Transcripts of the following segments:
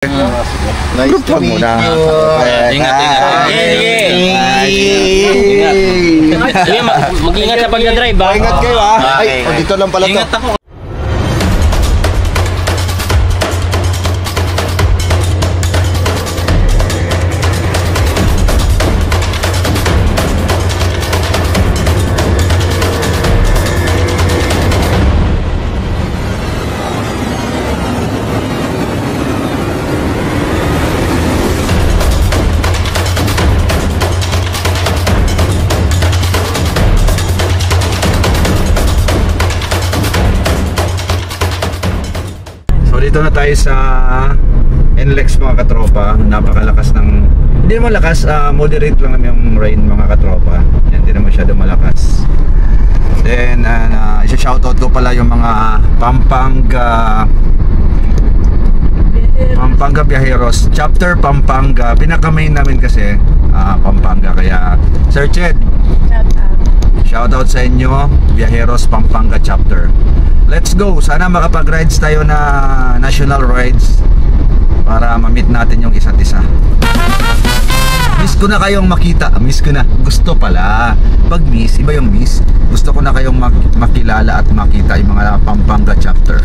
Nice to meet you. Ingat. Sige, mag-ingat sa pagdadrive ba? Ingat kayo ha. Ay, dito lang pala to. Ingat ako. Dito na tayo sa NLEX mga katropa. Napakalakas ng, hindi naman lakas, moderate lang yung rain mga katropa. Yan, hindi naman masyado malakas. Then isa-shoutout ko pala yung mga Pampanga Viajeros Chapter Pampanga. Pinaka-main namin kasi Pampanga, kaya Sir Ched, shoutout sa inyo, Viajeros Pampanga Chapter. Let's go! Sana makapag-rides tayo na national rides para ma-meet natin yung isa't isa. Miss ko na kayong makita. Miss ko na. Gusto pala. Pag miss, iba yung miss. Gusto ko na kayong makilala at makita yung mga Pampanga chapter.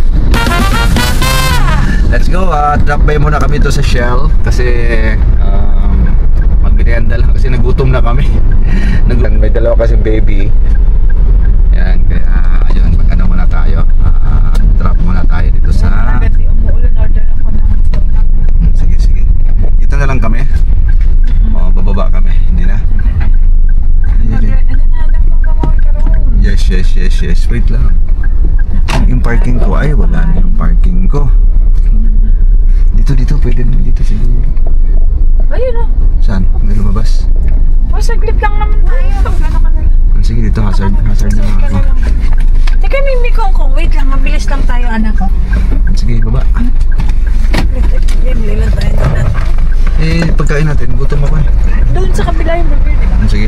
Let's go! Drop by muna kami to sa Shell kasi mag-merienda lang kasi nagutom na kami. May dalawa kasing baby. Yan, kaya ayun, ano muna tayo, drop muna tayo dito sa sige, dito na lang kami. Bababa kami, hindi na. Yes, wait lang. Yung parking ko, ay wala na yung parking ko. Dito, pwede na dito siguro. Ayun o. Saan? May lumabas? Saglit lang naman tayo. Sige, dito hazard na ako. Teka, Mimi Kongkong, wait lang, mabilis lang tayo, anak ko. Sige, baba. Bibili lang tayo doon. Pagkain natin, gutom ako eh. Doon sa kabila yung burger, di ba? Sige.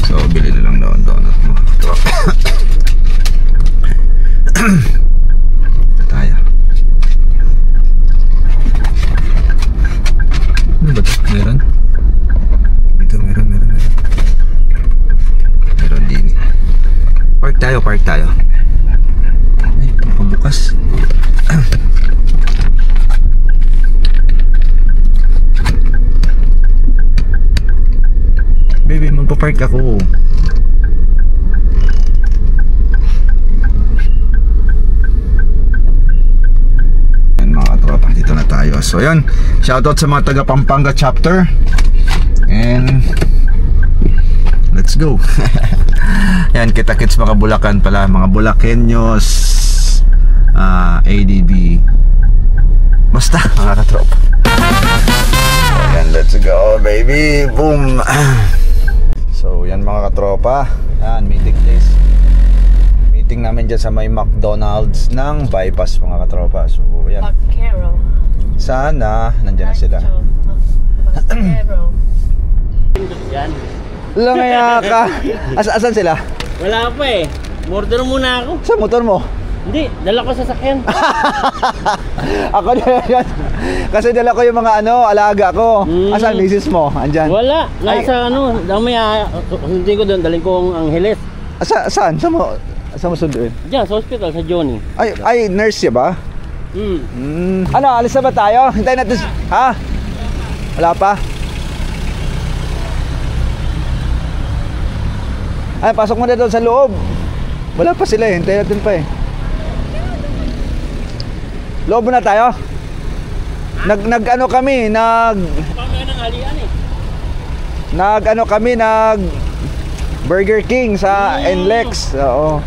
So, bili na lang daw ang donut mo. Ito tayo. Ano ba ito? Meron? Dito, meron. Meron din. Park tayo. Ay, pabukas. Baby, magpa-park ako. Yan mga tropa, dito na tayo. So yan, shoutout sa mga taga Pampanga chapter. And let's go. Yan, kita-kits mga Bulacan pala, mga Bulakenyos, ADB. Basta mga katropa. Yan, let's go baby. Boom. So yan mga katropa, yan, meeting place. Meeting namin dyan sa may McDonald's ng bypass mga katropa. So yan, sana nandyan na sila. Yan. Langaya ka. Asan sila? Wala pa eh. Order muna ako. Sa motor mo? Hindi, dala ko sa sakyan. Ako na yan. Kasi dala ko yung mga alaga ko. Asan misis mo? Andyan? Wala. Nasa hindi ko doon. Daling ko ang Angeles. Saan? Saan mo sunduin? Diyan, sa hospital, sa Johnny. Ay, nurse siya ba? Ano, alis na ba tayo? Hintayin natin. Ha? Wala pa? Ay, pasok mo na doon sa loob. Wala pa sila eh. Hintayin natin pa eh. Loob na tayo. Nag-ano kami, Burger King sa NLEX. Oo.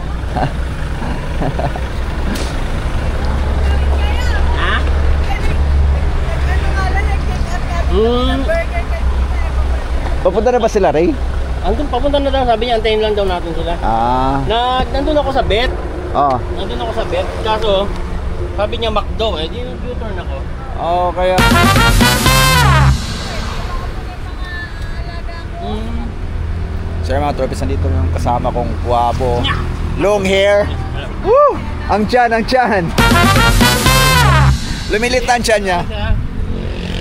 Papunta na ba sila, Ray? Andun, papunta na daw. Sabi niya, antayin lang daw natin sila. Nandun ako sa bet. Oo. Nandun ako sa bet. Kaso, sabi niya McDo. Di U-turn ako. Oo, kaya... Sir, mga tropes, nandito yung kasama kong guwapo. Long hair. Woo! Ang tiyan. Lumilit na ang tiyan niya.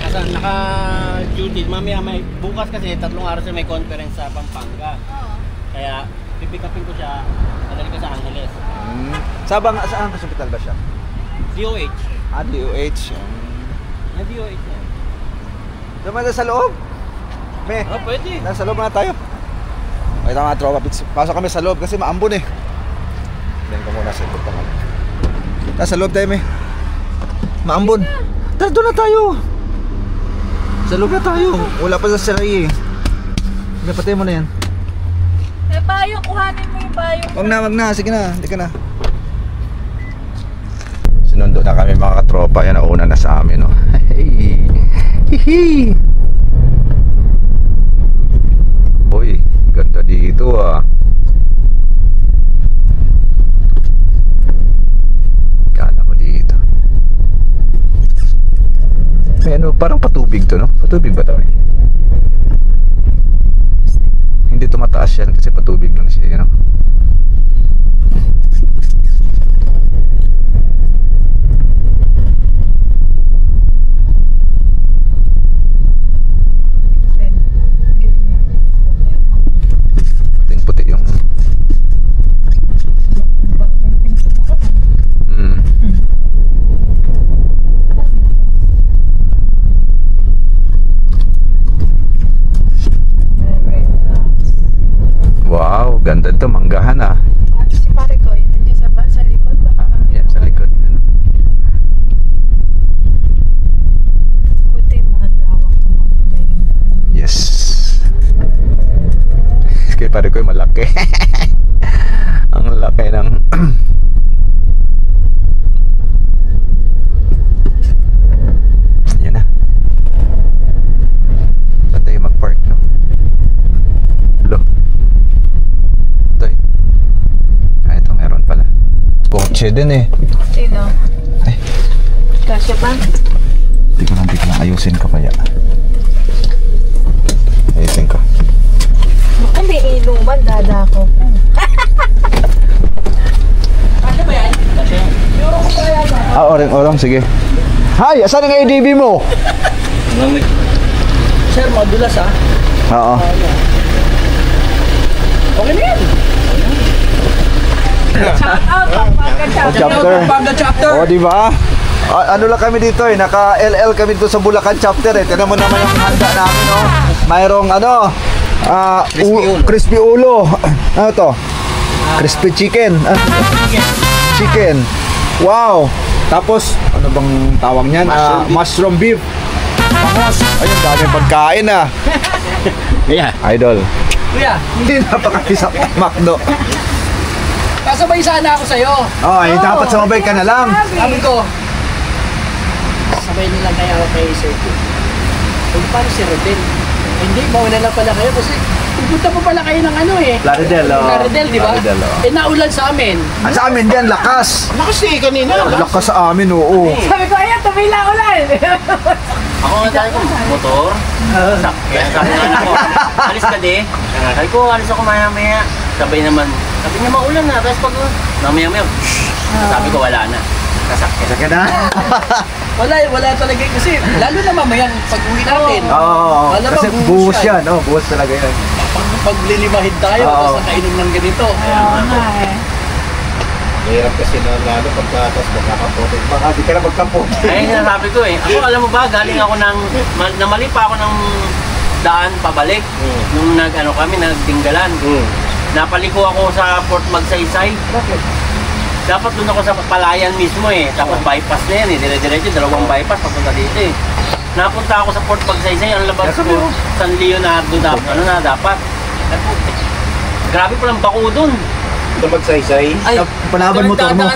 Kasi naka-duty. Mamaya bukas kasi 3 araw siya may conference sa Pampanga. Kaya pipick upin ko siya. Nadali ko sa Angeles. Saan hospital ba siya? DOH. DOH. Yung DOH na. Dumaan sa loob. Pwede. Nasa loob na tayo. Ay, tama, tropa. Pasok kami sa loob kasi maambon eh. Tingnan ko muna sa loob pa kami. Nasa loob tayo, maambon. Tara, doon na tayo. Sa loob na tayo. Wala pa sa saray eh. Patay mo na yan. Payong, kuhanin mo yung payong. Wag na. Sige na. Hindi ka na. Sinundo na kami mga katropa. Yan, nauna na sa amin, no? Hey. Hihi. Boy, ganda dito ah. Kala ko dito. May ano, parang patubig to, no? Patubig ba to? Hindi tumataas yan kasi patubig lang siya, no? Puting-puti yung wow, ganda ito, manggahan ah. Si pare ko, yun nandiyan sa likod. Yan, sa likod. Buti malawak naman pala yun. Yes. Kaya pare ko yung malaki. Ang laki ng yan na. Ba't tayo mag-park, no? Hello. Ito meron pala. Kotse din eh. Sino? Ay. Kasya ba? Hindi ko lang ayusin ko kaya. Ayusin ko. Baka may inuman, dada ko. Ano ba yan? Kasi euro ko pa yan. Orong, sige. Hi, asan ang ADB mo? Sir, madulas ah. Oo. Okay na yan. Shout out, Pampanga Chapter. O, di ba? Ano lang kami dito eh, naka-LL kami dito sa Bulacan chapter eh. Tignan mo naman yung handa namin, no? Mayroong ano, crispy ulo. Ano to? Crispy chicken. Chicken. Wow. Tapos, ano bang tawag niyan? Mushroom beef. Pangos. Ayun, daming pagkain ah. Yeah. Idol. Kuya, Hindi napakisa McDo. kasabay sana ako sa'yo. Oh, ay dapat sumabay ka na lang. Sabi ko, sabay nilang kaya ako kay Sir Q. Kung paano si Rodel? Hindi, mauna lang pala kayo kasi pupunta pa pala kayo ng ano eh. Plaridel, oh. Plaridel, di ba? Plaridel, oh. Eh, naulan sa amin. At sa amin dyan, lakas. Lakas eh, kanina. Lakas sa amin, oo. Sabi ko, ayan, tumila ulan. Ako nga tayo ko, motor. Sakyan, sabi nga ako, alis ka di. Sabi ko, alis ako maya-maya. Sabi niya maulan na. Tapos pag mamaya-maya, sabi ko wala na. Kasakyan. Saka na. Wala talaga kasi lalo na mamayang pag-uwi natin. Oo, Wala kasi bang buhos yan? yan. Buhos talaga yan. Paglilibahid tayo, tapos nakainom ng ganito. Mahirap kasi na lalo pagkatas magkakapote. Baka di ka na magkapote. Ay, sinasabi ko eh. Ako, alam mo ba, galing ako namali pa ako ng daan pabalik. Nung kami, nagtinggalan. Napaliko ako sa Port Magsaysay. Bakit? Dapat doon ako sa Palayan mismo eh. Tapos bypass na yan eh. Dire-diretso, dalawang bypass papunta dito eh. Napunta ako sa Port Magsaysay. Ang labas ko, San Leonardo dapat. Grabe palang bako doon. Ito magsaysay? Ay, palaban motor mo.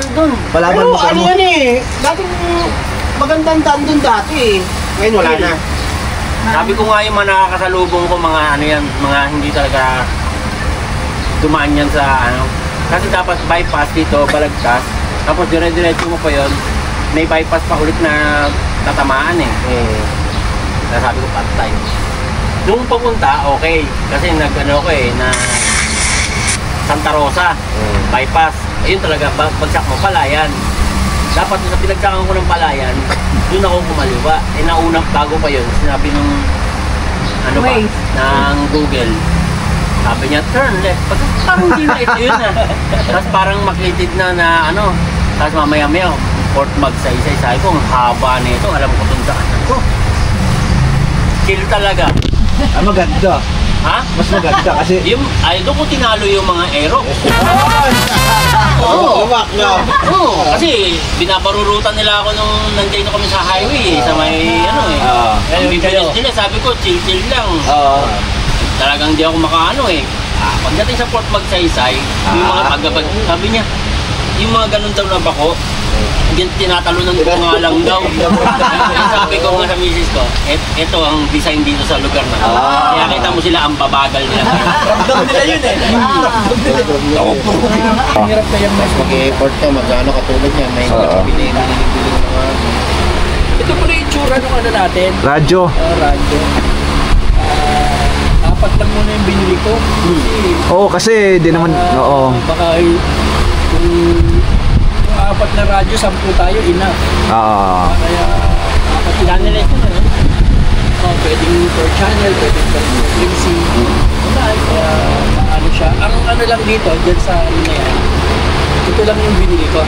Palaban pero motor ano mo. yan eh, dating magandang daan doon dati eh. Ngayon wala na. Sabi ko nga yung mga nakakasalubong ko, mga ano yan, mga hindi talaga dumaan yan sa ano. Kasi dapat bypass dito, balagtas. Tapos dire-diretso mo pa yun, may bypass pa ulit na tatamaan eh. Kaya sabi ko patay. Nung papunta, okay. Kasi nag-ano ko eh, na Santa Rosa, bypass. Ayun talaga, bagsak mo, Palayan. Dapat sa pinagsakan ko ng Palayan, doon ako kumaliwa. Eh naunang bago pa yun, sinabi nung ano ba, Waze. ng Google. Sabi niya, turn left. Pag parang hindi na ito yun ah. Tapos parang maklitid na ano. Tapos mamaya-maya, Fort Magsaysay. Sabi ko, ang haba nito. Alam ko itong daanan ko. Chill talaga. Maganda. Ha? Mas maganda kasi Doon ko tinalo yung mga aero. Oo, Oo, kasi binabarurutan nila ako nung nandiyan kami sa highway sa may ano eh. Ang bibilis nila, sabi ko, chill lang. Talagang di ako makaano eh. Pagdating sa Fort Magsaysay, yung mga paggabag, sabi niya, yung mga ganun daw na bako, tinatalunan ko nga lang daw. Sabi ko nga sa misis ko, ito ang design dito sa lugar na. Kaya kita mo sila, ang babagal nila. Ramdam nila yun eh. Ang hirap na yung mas mag-e-effort ka, mag-ano katulad niya, may biling mga... Ito pala yung tsura nung ano natin, radyo. radyo. Apat lang muna yung binili ko. Oo, kasi di naman, oo. Baka kung apat na radyo, 10 tayo, enough. Kaya apat lang nila ito na. Pwedeng per channel, pwedeng per frequency. Kaya ano siya. Ang ano lang dito, dyan sa ano na yan, ito lang yung binili ko.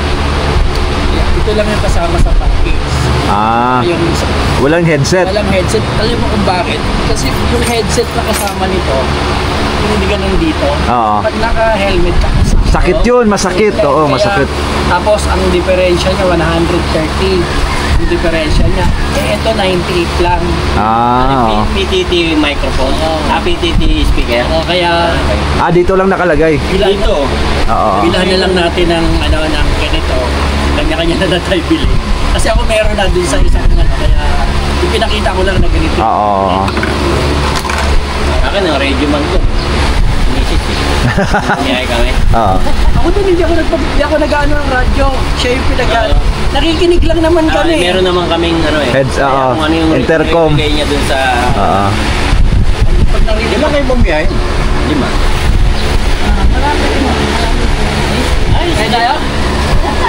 Ito lang yung kasama sa package. Yung Walang headset. walang headset. Alam mo kung bakit? Kasi yung headset na kasama nito, yung hindi ganun dito, pag naka-helmet ka, Sakit yun, masakit. Oo, Kaya, masakit. Tapos ang diferensya niya 130. Yung diferensya niya. Ito 98 lang. PTT microphone, PTT speaker. Kaya Dito lang nakalagay. dito, Oo. bilahan na lang natin ng ano ng ganito. Kanya-kanya na lang tayo bili. Kasi ako meron na dun sa isang ano, kaya yung pinakita ko lang na ganito. Oo. Akin ang radio man ko. Misis eh. Niyay kami. Ako din hindi ako nag-ano ng radyo. Siya yung nakikinig lang naman kami. Meron naman kaming ano eh. Heads, Kaya kung ano yung intercom. ibigay niya dun sa... Pag nakikinig lang kayo bumiyahe? 5. Ay, kaya?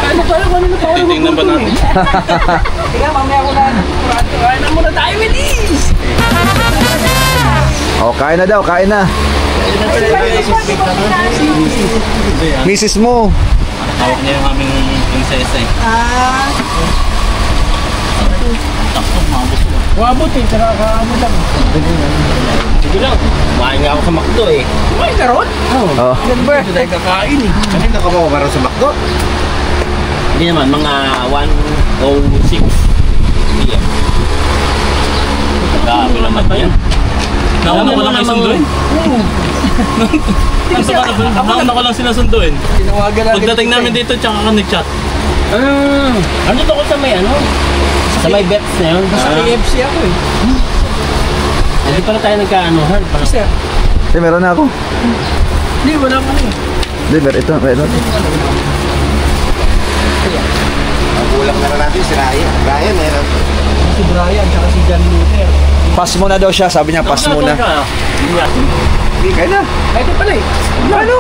Ano pa yung ano na pa? Titingnan ba natin? Kaya mamaya ko na radyo. Kaya na muna tayo, bilis! Kain na daw, kain na. Misis mo. Tawag niya yung aming prinsesa eh. Wabot eh, saka kaamo lang. Sige lang, kumain nga ako sa McDo eh. Kumain ka ron? Oo. Ganun tayo kakain eh. Kanina ka ba para sa McDo? Hindi naman, mga 1:06 p.m. Grabe naman yan. Nauna ko lang isunduin. Nauna ko lang sinasunduin. Tinawagan natin. Pagdating namin dito, tsaka ka nag-chat. Ano to ko sa may ano? Sa may bets na yun? Sa KFC ako eh. Hindi pala tayo nagka-ano, hard pala. Sir, Meron na ako. hindi, wala ka eh. Ito. Kulang na natin si Ryan. Ryan, meron. Si Brian, tsaka si John Luther. Pass muna daw siya, sabi niya pass muna. Kain na. Ay, ito pala eh. Ano?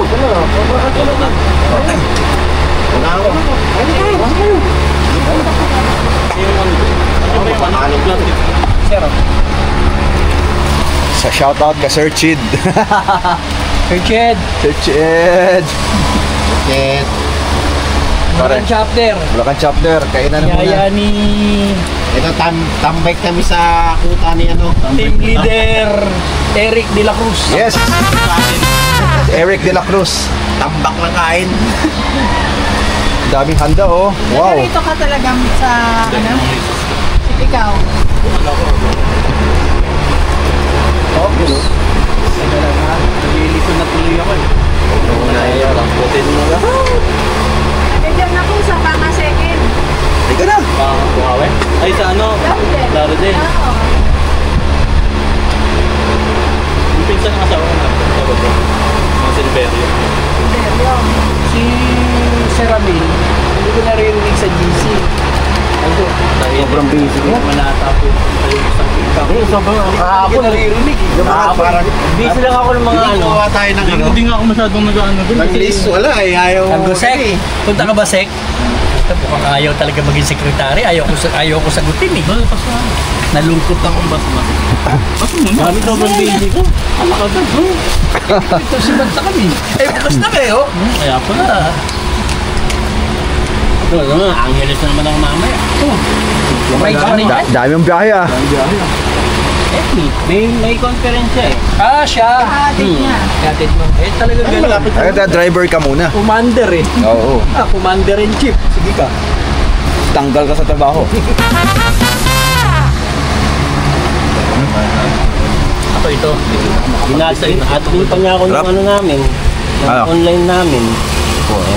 Sir, Sa shoutout ka Sir Chid. Sir Ched, Sir Chid. Ket. Bulacan chapter. Bulacan chapter, kain na muna. Yaya ni Ito, tambay kami sa kuta ni ano. team leader Eric De La Cruz. Yes. Eric De La Cruz. Tambak lang kain. Daming handa oh. Wow. Narito ka talaga sa, ano? Ikaw. Teka lang ha, nalilito na tuloy ako eh. Medyo na po sa panga second. Ika na. Ay, sa ano? Laro din. Oo. Yung pinsan ng asawa ko na. Tawag ko. Mga Silverio. Si Sir Ramil, hindi ko naririnig sa GC. Sobrang busy. Manata po. Sobrang kahapon naririnig eh. Parang Busy lang ako ng mga ano. kuha tayo ng ano. Hindi nga ako masyadong nag-ano dun. Nag-list, wala eh. Ayaw. Ang Gusek, punta ka ba Sek? Mukhang ayaw talaga maging sekretary. Ayaw ko sagutin eh. Nalungkot ako. Baso mo na. Kami sobrang busy ko. Alakagad bro. Ito si Banta kami. Bukas na kayo. Kaya pala. Angeles na naman ako mamaya. May kanina. Dami ang biyahe ah. May conference eh. Siya. Hatid niya. Hatid mo. Talaga gano'n. Kaya driver ka muna. Commander eh. Oo. Commander-in-chief. Sige ka. Tanggal ka sa trabaho. Ako ito. Ginasay. At pa niya ako ng Rap. ano namin. ng Ano? Online namin.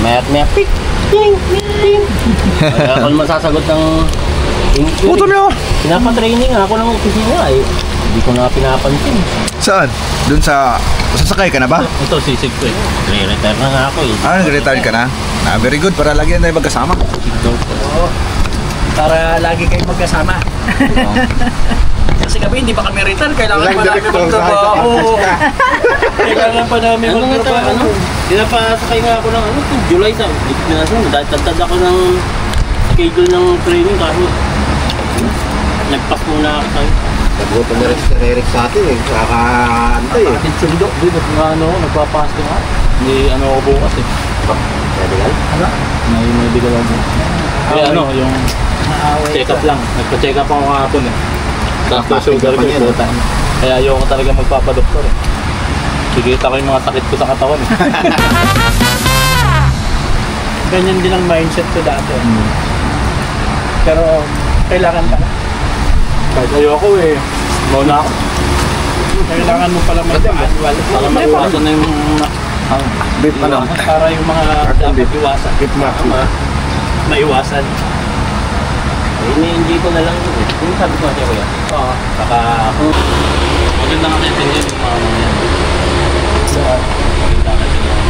Mayat maya. Pik! Ting! Ting! Kaya ako masasagot ng inquiry. Puto niyo! Pinapatraining ako ng opisina eh. Hindi ko na pinapansin. Saan? Doon sa... Sasakay ka na ba? Ito, sisig ko eh. Re-retire na nga ako eh. Nag-retire ka na? Very good, para lagi na tayo magkasama. Para lagi kayong magkasama. Kasi kami hindi pa kami retire. Kailangan Walang pa namin direktor, magtrabaho. Kailangan pa namin Ano nga magtrabaho. ano? Pinapasakay nga ako ng ano, July sa Tatad ako ng schedule ng training kasi nagpas muna ako sa'yo. Nabuto na rin si Eric sa atin eh. Kakaantay eh. Atin sundo. Di ba nga ano, nagpapasto nga. Hindi ano ako bukas eh. Medical? May bigal ako. Eh ano, yung check up lang. Nagpa-check up ako kahapon eh. Tapos sugar ko Kapag yan, puta. Kaya ayoko talaga magpapadoktor eh. Kikita ko yung mga sakit ko sa katawan eh. Ganyan din ang mindset ko dati. Pero kailangan pala. Kahit ayoko eh. Mauna ako. Kailangan mo pala mag-annual. Para maiwasan na yung... Beef ano? Para yung mga dapat iwasan. Beef max. Maiwasan. Ini-enjoy ko na lang yun eh. Yung sabi ko siya kuya. Oo. Baka ako. Maganda nga natin yun yung mga mga yan. Maganda natin yun.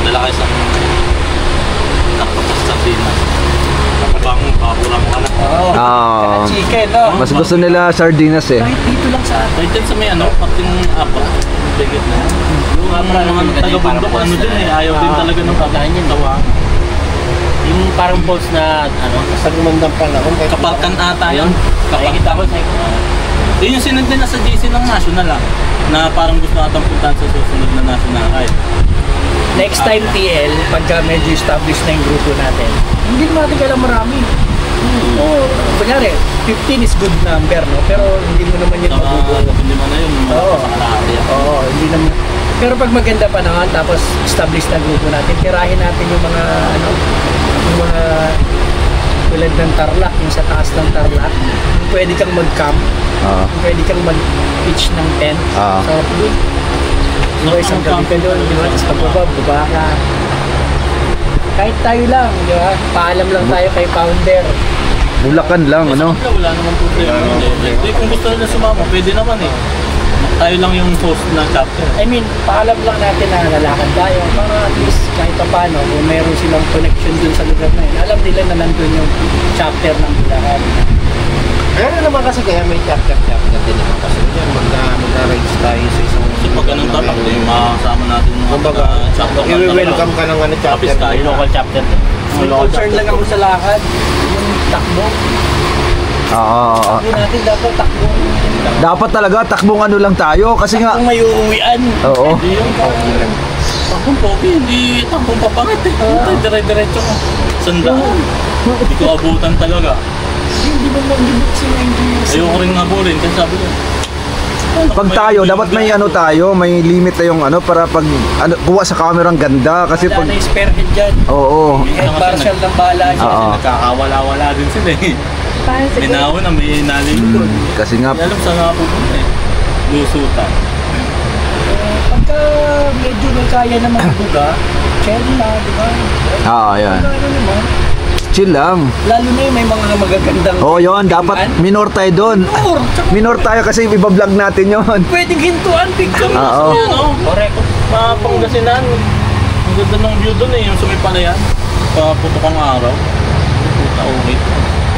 Dala kayo sa... Nakapas sa Pinas. Nakabang pakurang ka na. Oo. Ah. Chicken, no? Mas gusto nila sardinas eh. Kahit dito lang sa atin. Kahit dyan sa may ano, pating apa. Bigit na yan. Yung mga taga-bundok, ano din eh. Ayaw din talaga ng kakain yun. Tawa. Yung parang balls na ano. Sa lumandang panahon. Kapalkan ata yun. Nakikita ko sa Yun yung sinend din na sa GC ng national lang. Na parang gusto natang puntahan sa susunod na national. Ay, Next time TL, pagka medyo established na yung grupo natin, hindi naman natin kailangan marami. Oo, kunyari, 15 is good number, no? Pero hindi mo naman yun mabubuo. hindi mo na yun. Oo. Sa kalahati. Oo, hindi naman. Pero pag maganda pa naman, tapos established na grupo natin, tirahin natin yung mga, ano, yung mga tulad ng Tarlac, yung sa taas ng Tarlac, yung pwede kang mag-camp, yung pwede kang mag-pitch ng tent, sarap doon. Diba, isang gabi ka doon, di ba? Tapos pagbaba ka. Kahit tayo lang, di ba? Paalam lang tayo kay founder. Bulacan lang, ano? Wala naman problema. Hindi, kung gusto nila sumama, pwede naman eh. Tayo lang yung host ng chapter. I mean, paalam lang natin na lalakad tayo para at least kahit pa paano, kung meron silang connection dun sa lugar na yun, alam nila na nandun yung chapter ng Bulacan. Kaya na naman kasi kaya may chapter din naman kasi yan. Mag-rides tayo sa isang... Kasi pag ganun tatak, makasama natin yung Kumbaga, chapter. i-welcome ka ng ano chapter. Kapis tayo. local chapter. Yung concern lang ako sa lakad, yung takbo. Sabi natin dapat takbo. Dapat talaga takbong ano lang tayo kasi nga... Kung may uuwian. Oo. Hindi yung takbong pogi, hindi takbong papangit eh. Dire-diretso ko. Sandaan. Hindi ko abutan talaga. Hindi mo mag-ibig sila Ayoko rin abulin kasi sabi ko. Pag tayo, dapat may ano tayo, may limit tayong ano para pag ano, kuha sa camera ang ganda kasi Wala pag... na yung spearhead dyan. Oo. Kahit partial ng bala dyan. Oo. Nagkakawala-wala din sila eh. Parang May siguro. naon na may nalikod. Kasi nga, Hindi alam saan nga pupunta eh. Lusutan. Pagka medyo may kaya na magbuga, chill na, di ba? yan. Ano naman? Chill lang. Lalo na yung may mga magagandang... Oo, yun. Dapat minor tayo doon. Minor! Tsaka Minor tayo kasi ibablog natin yun. pwedeng hintuan, picture. Oo. Ano? Correct. Mapangasinan. Ang ganda ng view doon eh. Yung sumipanayan. Paputok ang araw. Puta, okay.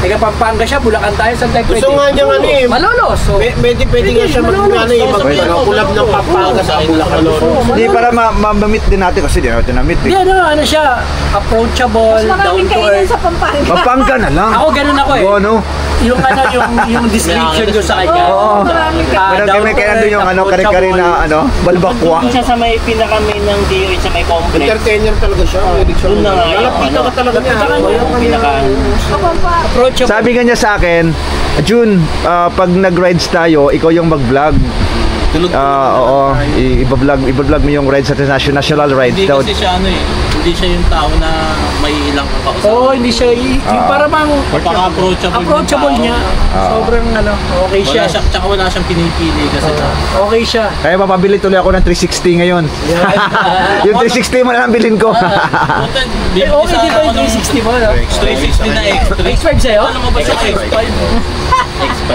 Taga Pampanga siya, Bulacan tayo, saan tayo pwede? Gusto nga niyang ano eh. Malolos. So, Pwede nga siya mag-kulab ng Pampanga sa Bulacan. Hindi, para ma-meet din natin kasi di natin na-meet Hindi, eh. ano siya, approachable, Mas down maraming to kainan earth. sa Pampanga. Pampanga na lang. Ako ganun ako eh. Oo, ano? Yung ano, yung description ko sa kanya. Oo. Maraming Meron down kami to kaya doon yung earth, ano, kare-kare na ano, balbakwa. Isa sa may pinaka-main ng DOH sa may complex. Entertainer talaga siya. Doon na nga yung Lalapitan ka talaga niya. yung pinaka... Approachable. Sabi nga niya sa akin, June, pag nag-rides tayo, ikaw yung mag-vlog. Oo, i-vlog mo yung rides sa national rides Hindi daw. kasi siya ano eh. Hindi siya yung tao na may ilang kakausap. Oo, hindi siya, yung para bang Approachable niya. Sobrang ano, okay siya. Tsaka wala siyang pinipili kasi na. Okay siya. Kaya mapabili tuloy ako ng 360 ngayon. yung 360 mo na lang bilhin ko. Okay, di ba yung 360 mo, no? 360 na X3. X5 sa'yo? Ano mo ba siya X5? X5.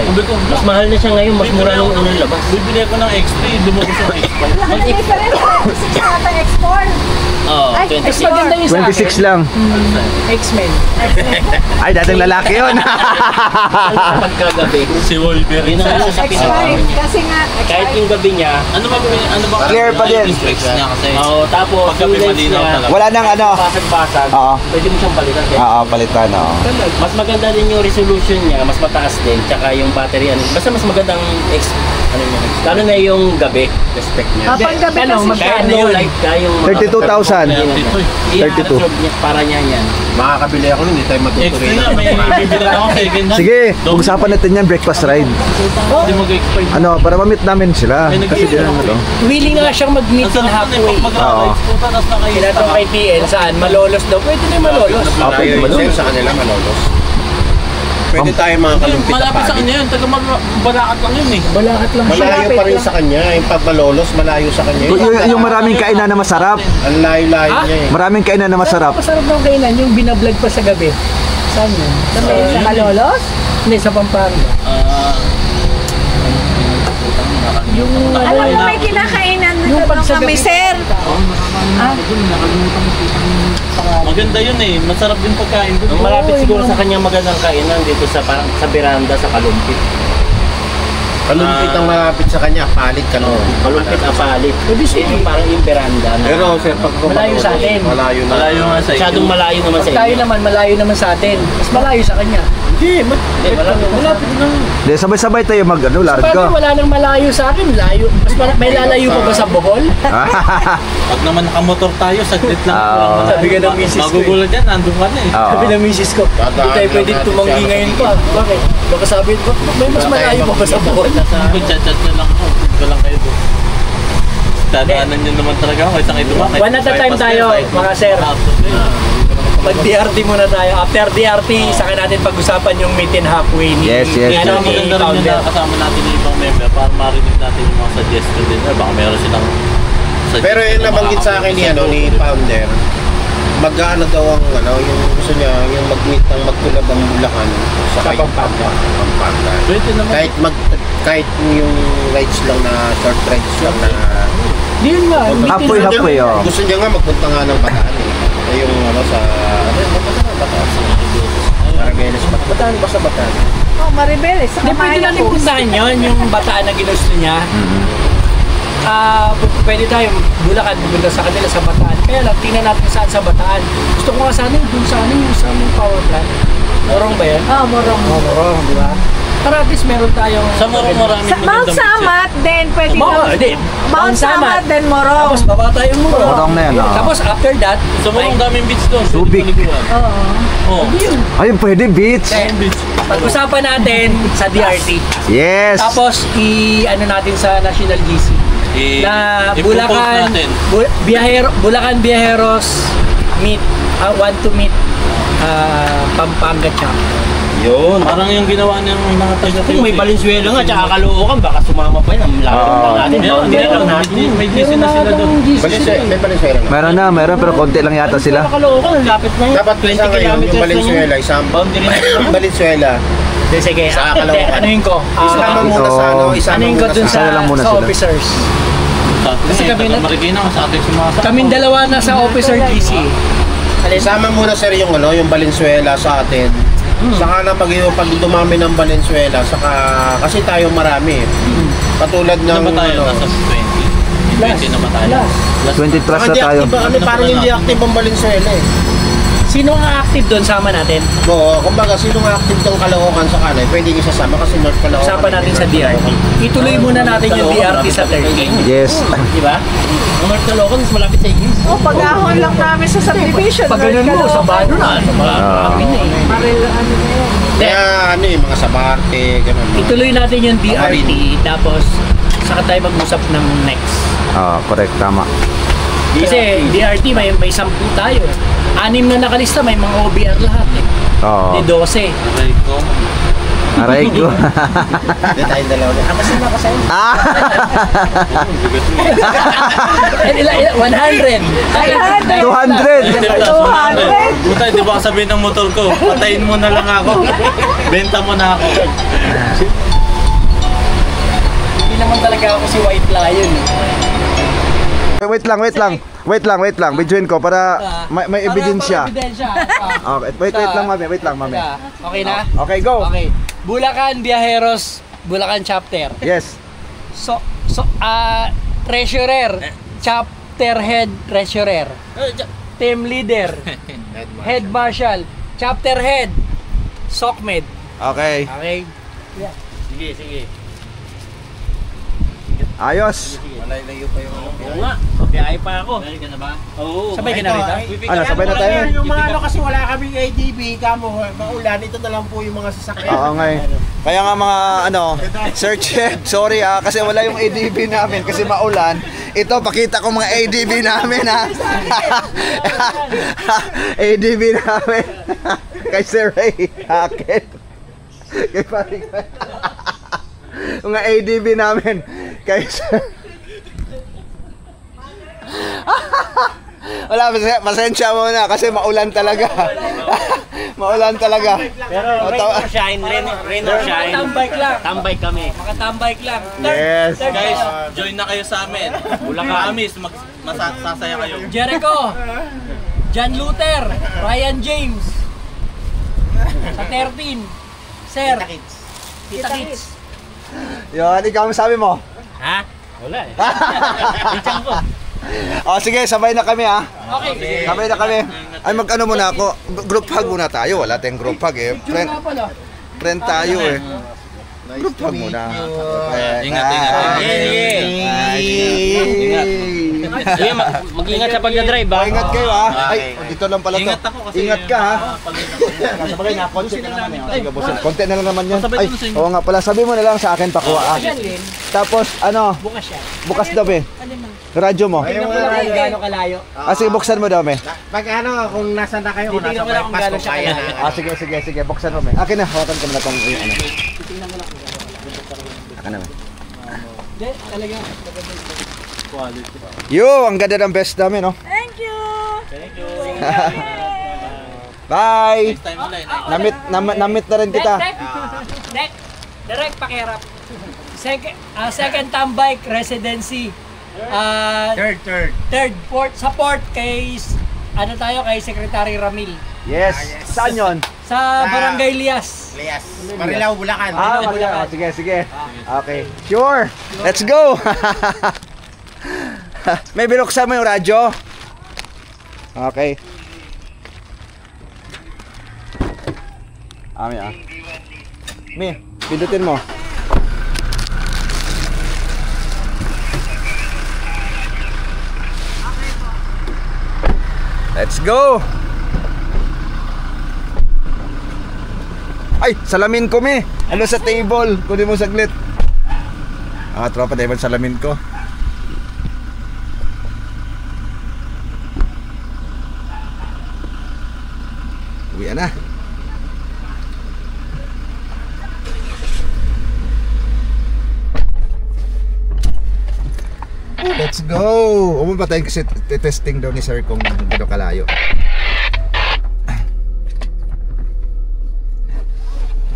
Mas mahal na siya ngayon, mas mura nung unang labas. Bibili ako ng X3, lumabas yung X5. Ang difference, 26 ata X4. Oo, Ay, 26. Mas maganda yung sa akin. 26 lang. X-Men. Ay, dating lalaki yun. Pagkagabi. Si Wolverine. Yun ang nasa sa X5. pinaka. Kasi nga, Kahit yung gabi niya, Ano ba Clear pa din. Yung specs niya kasi. oo, tapos Paggabi yung lens malinaw niya, talaga. Wala nang ano. basag-basag, Oo. pwede mo siyang balikan. Oo, palitan, oo. Mas maganda din yung resolution niya, mas mataas din, tsaka yung battery, basta mas magandang lalo na yung gabi, respect niya. panggabi Ano, kasi Kahit magkano low yun? light ka yung 32,000. 32. Para niya yan. Makakabili ako nun, hindi tayo X3 matutuloy na, may bibili ako second hand. Sige, pag-usapan natin yan, breakfast ride. Hindi mag-X5. Ano, para ma-meet namin sila. Kasi di naman ano. Willing nga siyang mag-meet in halfway. Mag-rides po, tapos Tinatanong kay PN, saan? Malolos daw. Pwede na yung malolos. Pwede ba doon? Sa kanila, malolos. Pwede tayo mga kalumpit na Malapit sa kanya yun, taga Balakat lang yun eh. Balakat lang siya. Malayo pa rin sa kanya. Yung pag malolos, malayo sa kanya. Yung maraming kainan na masarap. Ang layo-layo niya eh. Maraming kainan na masarap. Masarap daw kainan yung binablog pa sa gabi. Saan yun? sa Malolos. Hindi, sa Pampanga. Yung Alam mo, may kinakainan na naman kami, sir. Maganda yun eh, masarap din pagkain doon. Ang malapit siguro sa kanya magandang kainan dito sa parang sa veranda sa Kalumpit. Kalumpit ang malapit sa kanya, palit ka no. Kalumpit na palit. Yung parang yung veranda na. Pero sir, pag Malayo sa atin. Malayo na. Malayo nga sa Masyadong malayo naman sa tayo inyo. naman, malayo naman sa atin. Mas malayo sa kanya. Hindi, Malapit lang. Di, sabay-sabay tayo mag, ano, Sa bagay, larga. wala nang malayo sa akin. Layo. May lalayo pa ba sa Bohol? Pag naman nakamotor tayo, saglit lang. Oo. Sabi ka ng misis ko eh. Magugulat yan, nandun ka na eh. Oo. Sabi ng misis ko, hindi tayo pwede tumanggi ngayon pa. Bakit? Baka sabi ko, may mas malayo pa ba sa Bohol? Mag-chat-chat na lang ako. Dito lang kayo doon. Dadaanan nyo naman talaga ako. Isang ito ba? One at a time tayo, mga sir. Mag-DRT muna tayo. After DRT, saka natin pag-usapan yung meet in halfway ni Yes, yes, ni, yes. ano, ni Maganda rin founder. na kasama natin yung ibang member para marinig natin yung mga suggestion din. Baka meron silang suggestion. Pero yung nabanggit sa akin ni ano ni founder, mag-ano daw ang ano, yung gusto niya, yung mag-meet ng magtulab ang Bulacan sa Pampanga. Pwede naman. Kahit yung rides lang na short rides lang na Di yun nga, meet in Halfway, halfway, oh. gusto niya nga magpunta nga ng Bataan eh. Yung ano sa Bataan. Maribeles. Bataan ba sa Bataan? Oh, Maribeles. Sa Hindi, pwede natin puntahan yun, yung bataan na ginusto niya. Pwede tayo, Bulacan, pupunta sa kanila sa Bataan. Kaya lang, tingnan natin saan sa Bataan. Gusto ko nga sana yung sa ano, yung sa aming power plant. Morong ba yan? Oh, Morong. Morong, di ba? Para at least meron tayong... Sa Morong maraming Sa Mount Samat, then pwede Hindi. Mount Samat, then Morong. Tapos baba tayong Morong. Morong na yan, ah. Tapos after that, Sa Morong daming beach doon. pwede Subic. paliguan. Oo. Oo. Ayun, pwede, beach. Daming beach. pag-usapan natin sa DRT. Yes. Tapos ano natin sa National GC. Na I-propose Bulacan, natin. Bulacan Viajeros meet, want to meet Pampanga chapter. Yun. Parang yung ginawa ng mga taga Kung may Valenzuela nga, tsaka Caloocan, baka sumama pa yun. Ang lapit lang natin. Hindi lang natin. May GC na sila doon. May Valenzuela na. Meron pero konti lang yata sila. Caloocan, ang lapit na yun. Dapat 20 isa ngayon yung kilometers Valenzuela, isang boundary na yun. Valenzuela. Sige, Sa Caloocan. anuhin ko. Isama muna sa ano, isama Anuhin ko muna dun sa Isa lang muna sa sila. officers. Kasi kami na Marikina sa ating sumasama. Kaming dalawa na sa officer GC. Isama muna sir yung ano, yung Valenzuela sa atin. Saka na pag dumami ng Valenzuela, saka kasi tayo marami. Katulad ng Ano ba tayo? Nasa 20. 20 na ba tayo? Last. 20 plus Saka na di tayo. active, parang hindi active ang Valenzuela eh. Sino ang active doon? Sama natin. Oo, kumbaga sino nga active tong Caloocan sa kanay, pwedeng isasama kasi North Caloocan. Usapan natin sa DRT. Ituloy muna natin yung DRT sa 13. Yes. Di ba? Ang North Caloocan is malapit sa inyo. Oh, pag-ahon lang namin sa subdivision. Pag ganun mo, sa Bado na. Malapit na eh. Maril, ano na yun. Kaya ano eh, mga Sabarte, ganun. Ituloy natin yung DRT. Tapos, saka tayo mag-usap ng next. Correct, tama. Kasi DRT may 10 tayo. 6 na nakalista, may mga OBR lahat eh. Oo. Di 12. Aray ko. Aray ko. Hindi tayong dalawa niya. Kasi na kasi. Ah! 100. 200! Buta, di ba sabihin ng motor ko, patayin mo na lang ako. Benta mo na ako. Hindi naman talaga ako si White Lion. Wait lang. Bidyoin ko para may ebidensya. Okay, wait lang, mami. Okay na? Okay, go. Okay. Bulacan Viajeros, Bulacan chapter. Yes. Treasurer, chapter head treasurer. Team leader, head marshal, chapter head, SOCMED. Okay. Okay. Sige. Ayos. Malalayo pa yung ano. Oo nga. Biyahe pa ako. Dahil ka na ba? Oo. Sabay ka na rito? Ano, sabay na tayo? Yung mga ano kasi wala kaming ADB, kamo, maulan, ito na lang po yung mga sasakyan. Oo nga eh. Kaya nga mga search sorry kasi wala yung ADB namin kasi maulan. Ito, pakita ko mga ADB namin ha. ADB namin. Kay Sir Ray, akin. Kay paring mga ADB namin. Kay Sir... Wala, pasensya muna kasi maulan talaga. Maulan talaga. Pero rain or shine. Tambike lang. Tambay kami. Makatambike lang. Yes. Guys, join na kayo sa amin. Promise, masasaya kayo. Jericho, John Luther, Ryan James. Sa 13. Sir. Tita Kids. Yun, ikaw ang sabi mo. Ha? Wala eh. Bincang ko. Sige, sabay na kami ha. Okay. Sabay na kami. Ay, mag-ano muna ako. Group hug muna tayo. Wala tayong group hug eh. Friend tayo eh. Group hug muna. Ingat. Sige, mag-ingat sa pagdadrive ha. Ingat kayo ha. Ay, dito lang pala to. Ingat ako kasi Ingat ka ha. Sabagay na, konti na naman yan. Sige, boss. Konti na lang naman yan. Ay, oo nga pala. Sabi mo na lang sa akin, pakuha. Tapos, Bukas siya. bukas daw eh. Radyo mo. Tingnan mo lang kung gaano kalayo. Sige, buksan mo daw eh. Pag ano, kung nasa na kayo, kung Titingnan nasa mo lang kung bypass, gaano kung siya kaya na. kalayo. Sige, buksan mo eh. Akin na, hawakan ko na itong ano. Akin na. Hindi, talaga. Yo, ang ganda ng best namin, no? Thank you! Bye! Next time ulit. Namit na rin kita. Direct pakirap. Second tambike residency. Third, fourth kay kay Secretary Ramil. Yes. Saan yon? Sa Barangay Lias. Lias. Marilao, Bulacan. Wala. Sige. Okay. Sure. Let's go. May binuksan mo yung radyo? Okay. Mi, pindutin mo. Let's go. Ay, salamin ko mi. Ano sa table? Kunin mo saglit. Tropa, dahil salamin ko. Uwi na. Let's go! Umon pa tayo kasi testing daw ni sir kung gano'ng kalayo.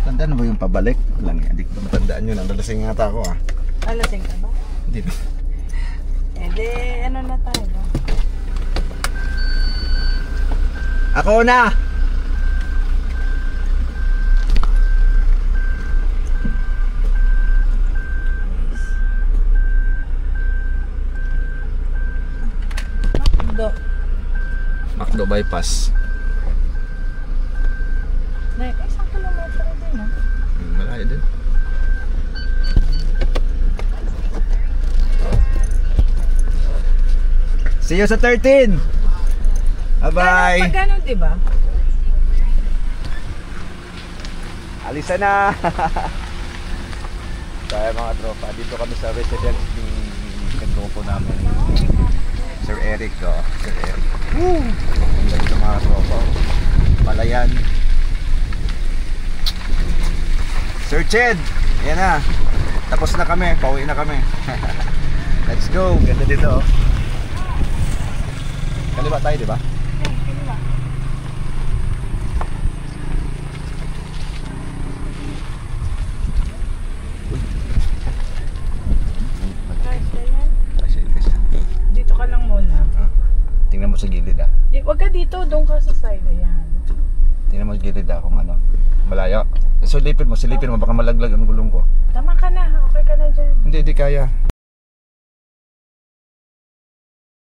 Tandaan mo yung pabalik? Lang, hindi ko matandaan yun. Nalasing nga ako ah. Alasing ka ba? Hindi ba? Ano na tayo ba? Ako na! bypass. Isang kilometro din, no? Malayo din. See you sa 13! Bye-bye! Pag ganun, di ba? Alisa na! Kaya mga tropa, dito kami sa residence ni kagrupo namin. Sir Eric, oh. Sir Eric. Woo! Ang dito mga tropa. Palayan. Sir Ched! Ayan na. Tapos na kami. Pauwi na kami. Let's go. Ganda dito, oh. Kaliwa tayo, di ba? Dito ka lang muna. Tingnan mo sa gilid, ah. Huwag ka dito, doon ka sa side. Ayan. Tingnan mo sa gilid, ah, kung ano. Malayo. So, silipin mo, baka malaglag ang gulong ko. Tama ka na, okay ka na dyan. Hindi, di kaya.